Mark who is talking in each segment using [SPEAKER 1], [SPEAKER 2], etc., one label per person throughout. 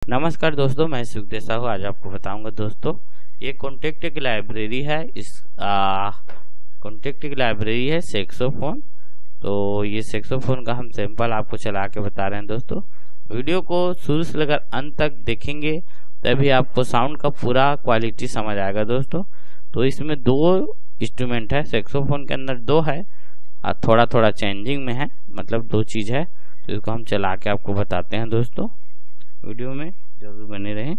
[SPEAKER 1] नमस्कार दोस्तों, मैं सुखदेव साहू। आज आपको बताऊंगा दोस्तों, ये कॉन्टेक्ट की लाइब्रेरी है। इस कॉन्टेक्ट की लाइब्रेरी है सैक्सोफोन। तो ये सैक्सोफोन का हम सैंपल आपको चला के बता रहे हैं दोस्तों। वीडियो को शुरू से लेकर अंत तक देखेंगे तभी आपको साउंड का पूरा क्वालिटी समझ आएगा दोस्तों। तो इसमें दो इंस्ट्रूमेंट है, सैक्सोफोन के अंदर दो है और थोड़ा थोड़ा चेंजिंग में है, मतलब दो चीज़ है। तो इसको हम चला के आपको बताते हैं दोस्तों। वीडियो में जरूर बने रहें।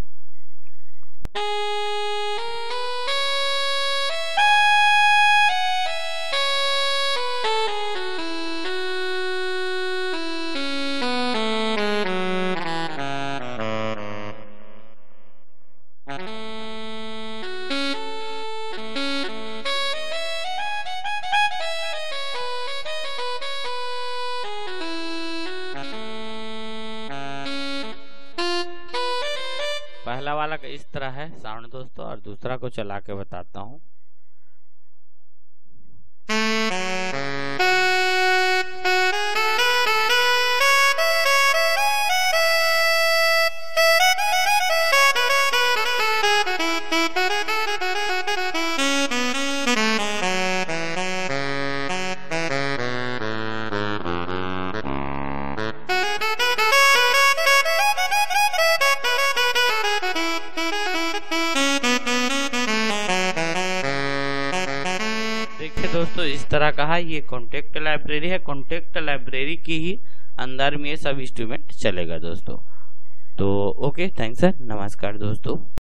[SPEAKER 1] पहला वाला का इस तरह है साउंड दोस्तों, और दूसरा को चला के बताता हूँ। देखिए दोस्तों, इस तरह का है। ये कॉन्टेक्ट लाइब्रेरी है। कॉन्टेक्ट लाइब्रेरी की ही अंदर में ये सब इंस्ट्रूमेंट चलेगा दोस्तों। तो ओके, थैंक्स सर, नमस्कार दोस्तों।